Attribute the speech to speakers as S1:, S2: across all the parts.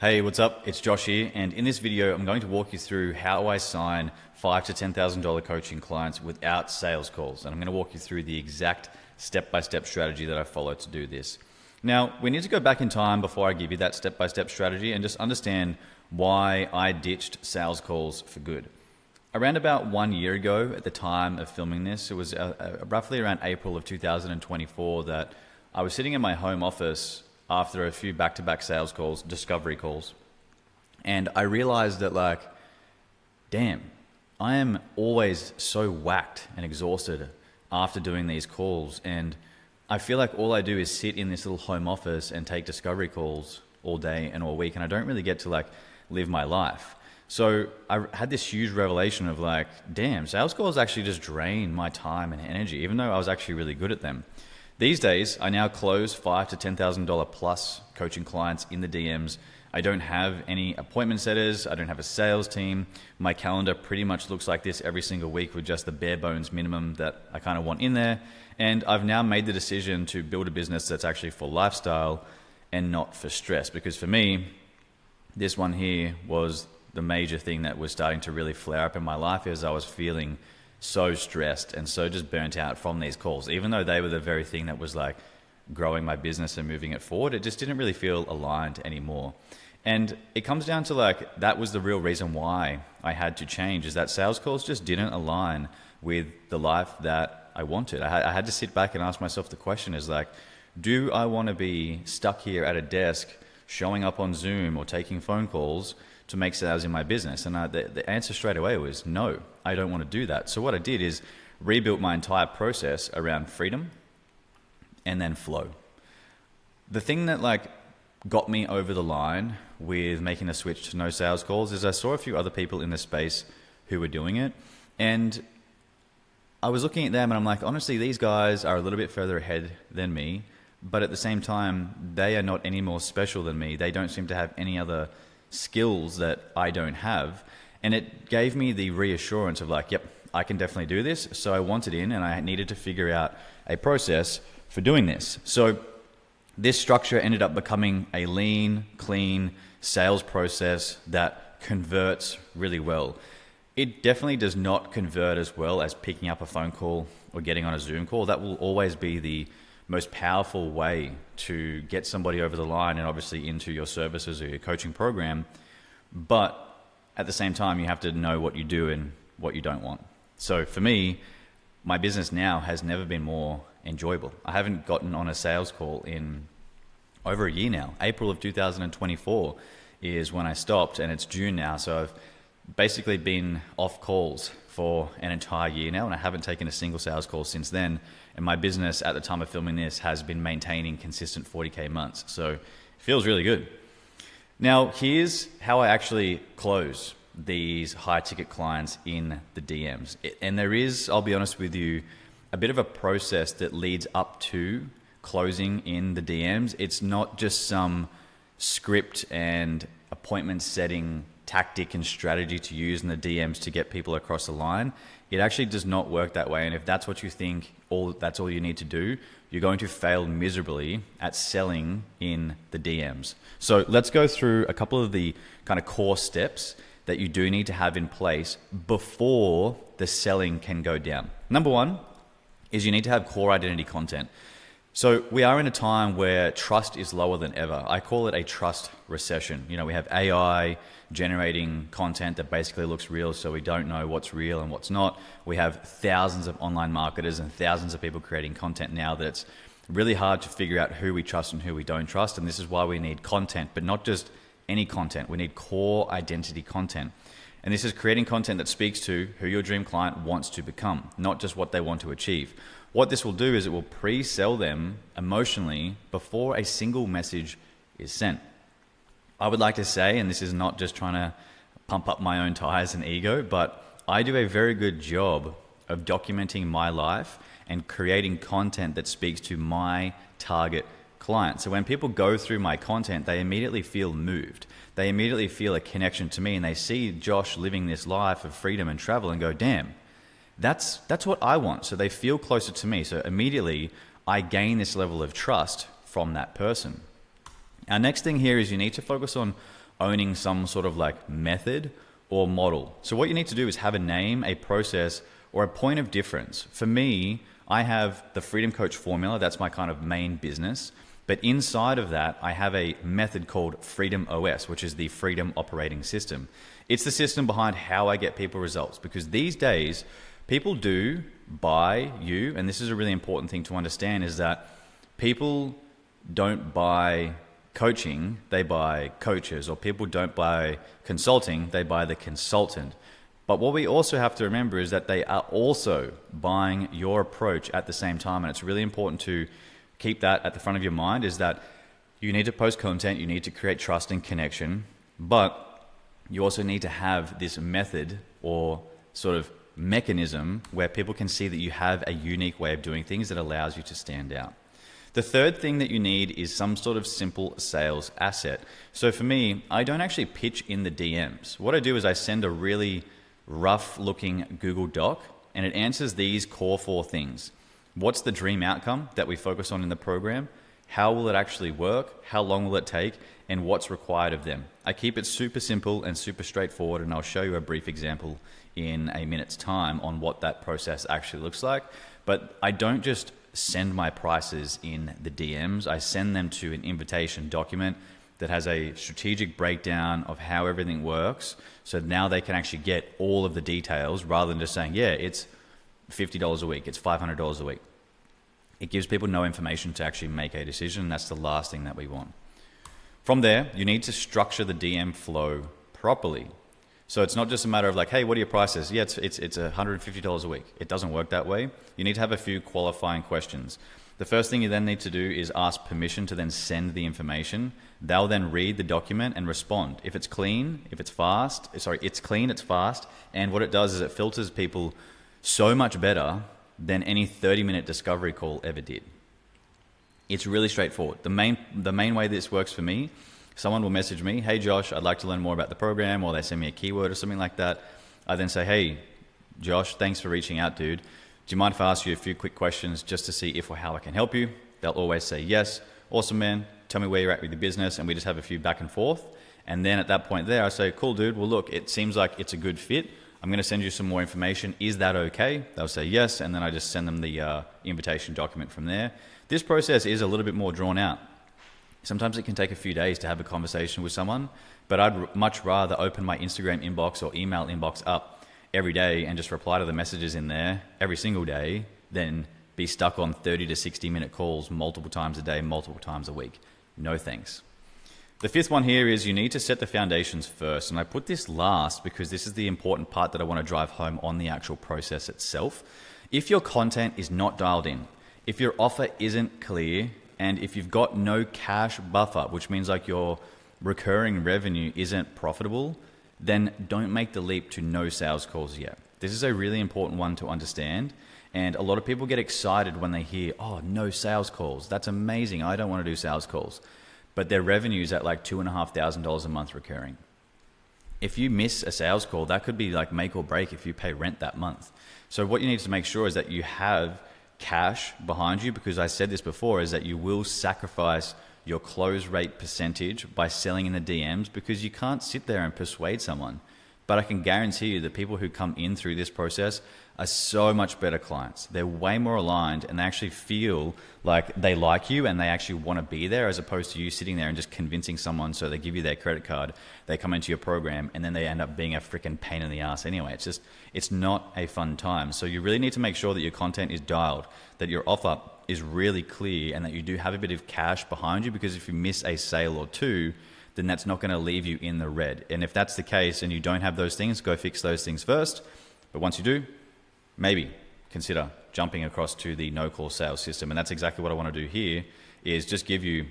S1: Hey, what's up? It's Josh here, and in this video, I'm going to walk you through how I sign $5,000 to $10,000 coaching clients without sales calls. And I'm going to walk you through the exact step-by-step strategy that I follow to do this. Now, we need to go back in time before I give you that step-by-step strategy and just understand why I ditched sales calls for good. Around about 1 year ago, at the time of filming this, it was roughly around April of 2024 that I was sitting in my home office after a few back-to-back sales calls, discovery calls. And I realized that damn, I am always so whacked and exhausted after doing these calls. And I feel like all I do is sit in this little home office and take discovery calls all day and all week. And I don't really get to live my life. So I had this huge revelation of damn, sales calls actually just drain my time and energy, even though I was actually really good at them. These days, I now close $5,000 to $10,000 plus coaching clients in the DMs. I don't have any appointment setters. I don't have a sales team. My calendar pretty much looks like this every single week with just the bare bones minimum that I kind of want in there. And I've now made the decision to build a business that's actually for lifestyle and not for stress. Because for me, this one here was the major thing that was starting to really flare up in my life as I was feeling so stressed and so just burnt out from these calls. Even though they were the very thing that was growing my business and moving it forward, it just didn't really feel aligned anymore. And it comes down to that was the real reason why I had to change, is that sales calls just didn't align with the life that I wanted. I had to sit back and ask myself the question is do I want to be stuck here at a desk showing up on Zoom or taking phone calls to make sales in my business? And the answer straight away was no, I don't want to do that. So what I did is rebuilt my entire process around freedom and then flow. The thing that got me over the line with making a switch to no sales calls is I saw a few other people in the space who were doing it, and I was looking at them and I'm honestly, these guys are a little bit further ahead than me, but at the same time, they are not any more special than me. They don't seem to have any other skills that I don't have. And it gave me the reassurance of yep, I can definitely do this. So I wanted in and I needed to figure out a process for doing this. So this structure ended up becoming a lean, clean sales process that converts really well. It definitely does not convert as well as picking up a phone call or getting on a Zoom call. That will always be the most powerful way to get somebody over the line and obviously into your services or your coaching program. But at the same time, you have to know what you do and what you don't want. So for me, my business now has never been more enjoyable. I haven't gotten on a sales call in over a year now. April of 2024 is when I stopped, and it's June now. So I've basically been off calls for an entire year now, and I haven't taken a single sales call since then. And my business at the time of filming this has been maintaining consistent 40K months. So it feels really good. Now, here's how I actually close these high ticket clients in the DMs. And there is, I'll be honest with you, a bit of a process that leads up to closing in the DMs. It's not just some script and appointment setting tactic and strategy to use in the DMs to get people across the line. It actually does not work that way. And if that's what you think, that's all you need to do, you're going to fail miserably at selling in the DMs. So let's go through a couple of the kind of core steps that you do need to have in place before the selling can go down. Number one is you need to have core identity content. So we are in a time where trust is lower than ever. I call it a trust recession. We have AI generating content that basically looks real, so we don't know what's real and what's not. We have thousands of online marketers and thousands of people creating content now that it's really hard to figure out who we trust and who we don't trust. And this is why we need content, but not just any content. We need core identity content. And this is creating content that speaks to who your dream client wants to become, not just what they want to achieve. What this will do is it will pre-sell them emotionally before a single message is sent. I would like to say, and this is not just trying to pump up my own tires and ego, but I do a very good job of documenting my life and creating content that speaks to my target client. So when people go through my content, they immediately feel moved. They immediately feel a connection to me, and they see Josh living this life of freedom and travel and go, damn, that's what I want. So they feel closer to me. So immediately I gain this level of trust from that person. Our next thing here is you need to focus on owning some sort of like method or model. So what you need to do is have a name, a process, or a point of difference. For me, I have the Freedom Coach formula. That's my kind of main business. But inside of that, I have a method called Freedom OS, which is the Freedom Operating System. It's the system behind how I get people results, because these days people do buy you, and this is a really important thing to understand, is that people don't buy coaching, they buy coaches, or people don't buy consulting, they buy the consultant. But what we also have to remember is that they are also buying your approach at the same time. And it's really important to keep that at the front of your mind, is that you need to post content, you need to create trust and connection, but you also need to have this method or sort of mechanism where people can see that you have a unique way of doing things that allows you to stand out. The third thing that you need is some sort of simple sales asset. So for me, I don't actually pitch in the DMs. What I do is I send a really rough looking Google Doc, and it answers these core 4 things. What's the dream outcome that we focus on in the program? How will it actually work? How long will it take? And what's required of them? I keep it super simple and super straightforward, and I'll show you a brief example in a minute's time on what that process actually looks like. But I don't just send my prices in the DMs. I send them to an invitation document that has a strategic breakdown of how everything works. So now they can actually get all of the details rather than just saying, yeah, it's $50 a week, it's $500 a week. It gives people no information to actually make a decision, and that's the last thing that we want. From there, you need to structure the DM flow properly. So it's not just a matter of like, hey, what are your prices? Yeah, it's $150 a week. It doesn't work that way. You need to have a few qualifying questions. The first thing you then need to do is ask permission to then send the information. They'll then read the document and respond. If it's clean, if it's fast, it's clean, it's fast. And what it does is it filters people so much better than any 30-minute discovery call ever did. It's really straightforward. The main way this works for me, someone will message me, hey Josh, I'd like to learn more about the program, or they send me a keyword or something like that. I then say, hey Josh, thanks for reaching out, dude. Do you mind if I ask you a few quick questions just to see if or how I can help you? They'll always say yes. Awesome, man. Tell me where you're at with your business, and we just have a few back and forth. And then at that point there, I say, cool, dude. Well, look, it seems like it's a good fit. I'm going to send you some more information. Is that okay? They'll say yes, and then I just send them the invitation document from there. This process is a little bit more drawn out. Sometimes it can take a few days to have a conversation with someone, but I'd much rather open my Instagram inbox or email inbox up every day and just reply to the messages in there every single day than be stuck on 30 to 60 minute calls multiple times a day, multiple times a week. No thanks. The fifth one here is you need to set the foundations first. And I put this last because this is the important part that I want to drive home on the actual process itself. If your content is not dialed in, if your offer isn't clear, and if you've got no cash buffer, which means like your recurring revenue isn't profitable, then don't make the leap to no sales calls yet. This is a really important one to understand. And a lot of people get excited when they hear, oh, no sales calls. That's amazing. I don't want to do sales calls. But their revenue is at like $2,500 a month recurring. If you miss a sales call, that could be like make or break if you pay rent that month. So what you need to make sure is that you have cash behind you, because I said this before, is that you will sacrifice your close rate percentage by selling in the DMs, because you can't sit there and persuade someone. But I can guarantee you that people who come in through this process are so much better clients. They're way more aligned, and they actually feel like they like you and they actually want to be there, as opposed to you sitting there and just convincing someone so they give you their credit card, they come into your program, and then they end up being a freaking pain in the ass anyway. It's not a fun time. So you really need to make sure that your content is dialed, that your offer is really clear, and that you do have a bit of cash behind you, because if you miss a sale or two, then that's not going to leave you in the red. And if that's the case and you don't have those things, go fix those things first. But once you do, maybe consider jumping across to the no-call sales system. And that's exactly what I want to do here, is just give you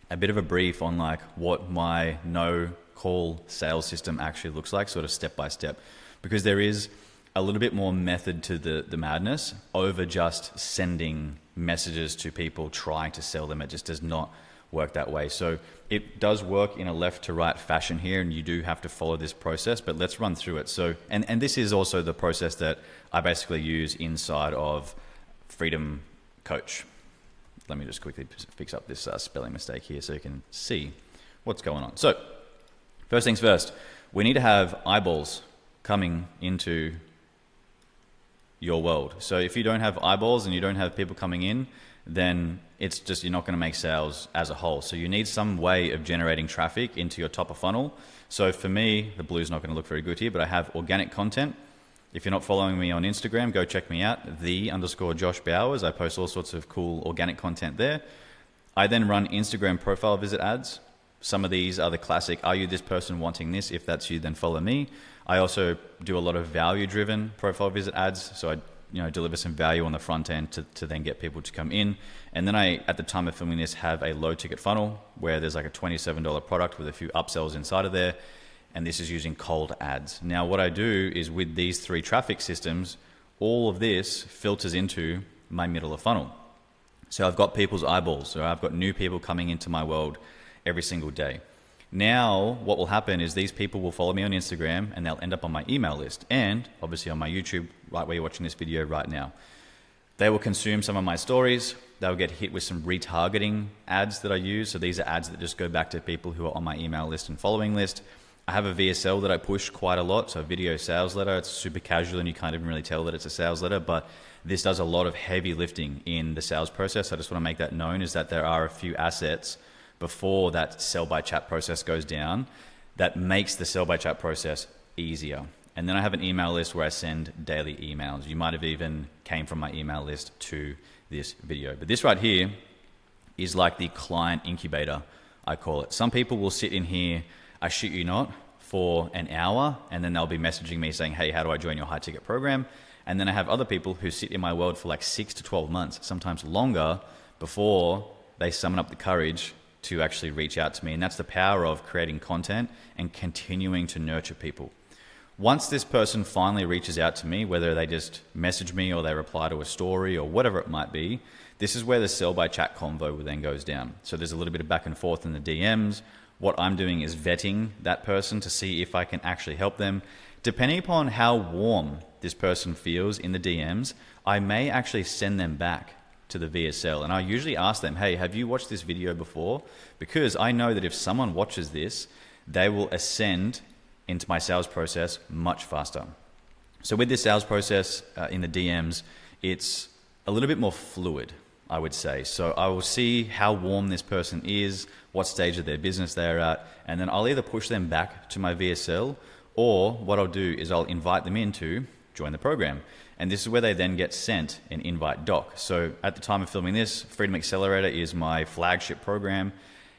S1: a bit of a brief on like what my no-call sales system actually looks like, sort of step by step, because there is a little bit more method to the madness over just sending messages to people trying to sell them. It just does not work that way. So it does work in a left to right fashion here, and you do have to follow this process, but let's run through it. So, and this is also the process that I basically use inside of Freedom Coach. Let me just quickly fix up this spelling mistake here so you can see what's going on. So First things first, we need to have eyeballs coming into your world. So if you don't have eyeballs and you don't have people coming in, then it's just, you're not going to make sales as a whole. So you need some way of generating traffic into your top of funnel. So for me, the blue's not going to look very good here, but I have organic content. If you're not following me on Instagram, go check me out, _Josh Bowers. I post all sorts of cool organic content there. I then run Instagram profile visit ads. Some of these are the classic, are you this person wanting this? If that's you, then follow me. I also do a lot of value-driven profile visit ads. So I deliver some value on the front end to then get people to come in. And then I, at the time of filming this, have a low ticket funnel where there's like a $27 product with a few upsells inside of there. And this is using cold ads. Now, what I do is with these 3 traffic systems, all of this filters into my middle of funnel. So I've got people's eyeballs. So I've got new people coming into my world every single day. Now, what will happen is these people will follow me on Instagram and they'll end up on my email list and obviously on my YouTube, right where you're watching this video right now. They will consume some of my stories. They'll get hit with some retargeting ads that I use. So these are ads that just go back to people who are on my email list and following list. I have a VSL that I push quite a lot, so a video sales letter. It's super casual and you can't even really tell that it's a sales letter, but this does a lot of heavy lifting in the sales process. I just want to make that known, is that there are a few assets before that sell by chat process goes down that makes the sell by chat process easier. And then I have an email list where I send daily emails. You might have even came from my email list to this video. But this right here is like the client incubator, I call it. Some people will sit in here, I shit you not, for an hour, and then they'll be messaging me saying, hey, how do I join your high ticket program? And then I have other people who sit in my world for like 6 to 12 months, sometimes longer, before they summon up the courage to actually reach out to me. And that's the power of creating content and continuing to nurture people. Once this person finally reaches out to me, whether they just message me or they reply to a story or whatever it might be, this is where the sell by chat convo then goes down. So there's a little bit of back and forth in the DMs. What I'm doing is vetting that person to see if I can actually help them. Depending upon how warm this person feels in the DMs, I may actually send them back to the VSL. And I usually ask them, hey, have you watched this video before? Because I know that if someone watches this, they will ascend into my sales process much faster. So with this sales process in the DMs, it's a little bit more fluid, I would say. So I will see how warm this person is, what stage of their business they're at, and then I'll either push them back to my VSL, or what I'll do is I'll invite them in to join the program. And this is where they then get sent an invite doc. So at the time of filming this, Freedom Accelerator is my flagship program.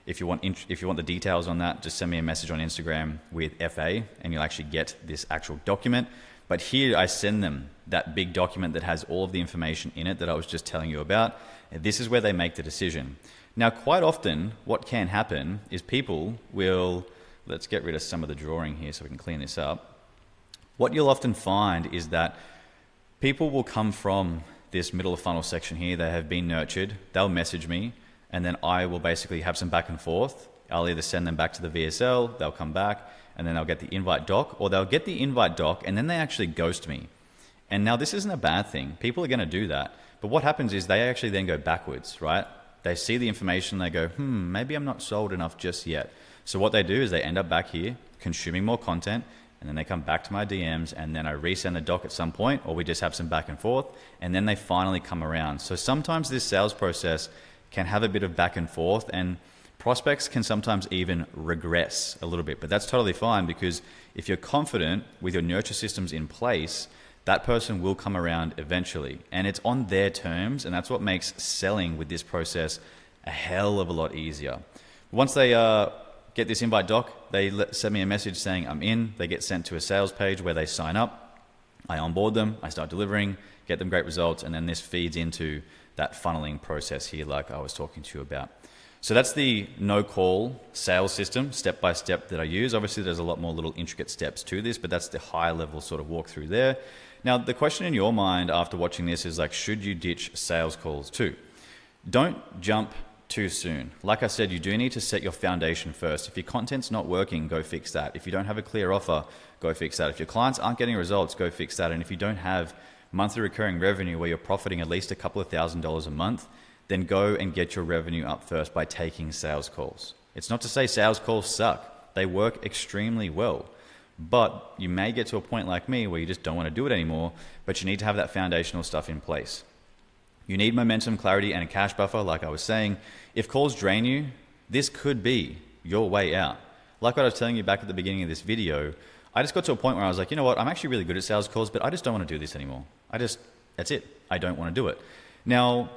S1: If you want the details on that, just send me a message on Instagram with FA and you'll actually get this actual document. But here I send them that big document that has all of the information in it that I was just telling you about. And this is where they make the decision. Now, quite often what can happen is people will, let's get rid of some of the drawing here so we can clean this up. What you'll often find is that people will come from this middle of funnel section here. They have been nurtured. They'll message me, and then I will basically have some back and forth. I'll either send them back to the VSL, they'll come back, and then they'll get the invite doc, or they'll get the invite doc, and then they actually ghost me. And now this isn't a bad thing. People are going to do that. But what happens is they actually then go backwards, right? They see the information, they go, maybe I'm not sold enough just yet. So what they do is they end up back here consuming more content, and then they come back to my DMs, and then I resend the doc at some point, or we just have some back and forth, and then they finally come around. So sometimes this sales process can have a bit of back and forth, and prospects can sometimes even regress a little bit, but that's totally fine, because if you're confident with your nurture systems in place, that person will come around eventually, and it's on their terms, and that's what makes selling with this process a hell of a lot easier. Once they get this invite doc, they send me a message saying I'm in, they get sent to a sales page where they sign up, I onboard them, I start delivering, get them great results, and then this feeds into that funneling process here like I was talking to you about. So that's the no-call sales system, step-by-step that I use. Obviously, there's a lot more little intricate steps to this, but that's the high-level sort of walkthrough there. Now, the question in your mind after watching this is like, should you ditch sales calls too? Don't jump too soon. Like I said, you do need to set your foundation first. If your content's not working, go fix that. If you don't have a clear offer, go fix that. If your clients aren't getting results, go fix that. And if you don't have monthly recurring revenue where you're profiting at least a couple of $1,000s a month, then go and get your revenue up first by taking sales calls. It's not to say sales calls suck. They work extremely well. But you may get to a point like me where you just don't want to do it anymore, but you need to have that foundational stuff in place. You need momentum, clarity, and a cash buffer, like I was saying. If calls drain you, this could be your way out. Like what I was telling you back at the beginning of this video, I just got to a point where I was like, you know what, I'm actually really good at sales calls, but I just don't want to do this anymore. That's it. I don't want to do it. Now,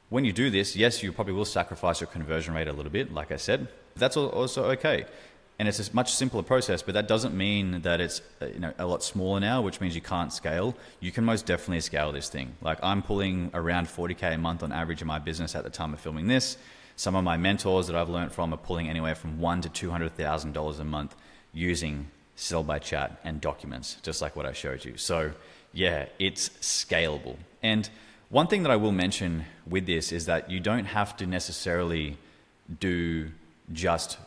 S1: when you do this, yes, you probably will sacrifice your conversion rate a little bit, like I said. But that's also okay. And it's a much simpler process, but that doesn't mean that it's a lot smaller now, which means you can't scale. You can most definitely scale this thing. Like I'm pulling around 40K a month on average in my business at the time of filming this. Some of my mentors that I've learned from are pulling anywhere from $1,000 to $200,000 a month using Sell by Chat and documents, just like what I showed you. So yeah, it's scalable. And one thing that I will mention with this is that you don't have to necessarily do just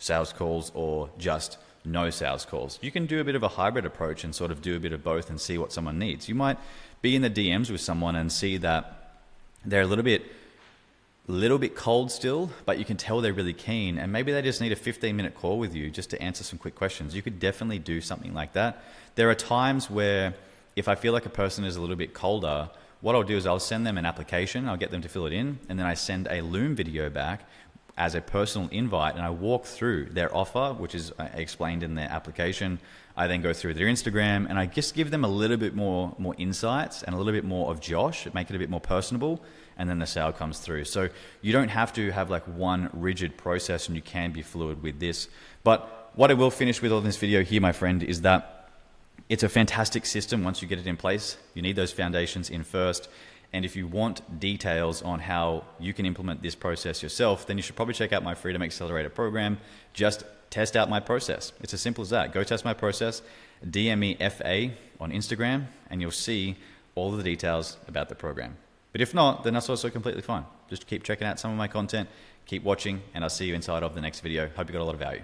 S1: sales calls or just no sales calls. You can do a bit of a hybrid approach and sort of do a bit of both and see what someone needs. You might be in the DMs with someone and see that they're a little bit cold still, but you can tell they're really keen, and maybe they just need a 15-minute call with you just to answer some quick questions. You could definitely do something like that. There are times where if I feel like a person is a little bit colder, what I'll do is I'll send them an application, I'll get them to fill it in, and then I send a Loom video back as a personal invite, and I walk through their offer, which is explained in their application. I then go through their Instagram, and I just give them a little bit more insights and a little bit more of Josh, make it a bit more personable, and then the sale comes through. So you don't have to have like one rigid process, and you can be fluid with this. But what I will finish with on this video here, my friend, is that it's a fantastic system once you get it in place. You need those foundations in first. And if you want details on how you can implement this process yourself, then you should probably check out my Freedom Accelerator program. Just test out my process. It's as simple as that. Go test my process, DM me FA on Instagram, and you'll see all of the details about the program. But if not, then that's also completely fine. Just keep checking out some of my content, keep watching, and I'll see you inside of the next video. Hope you got a lot of value.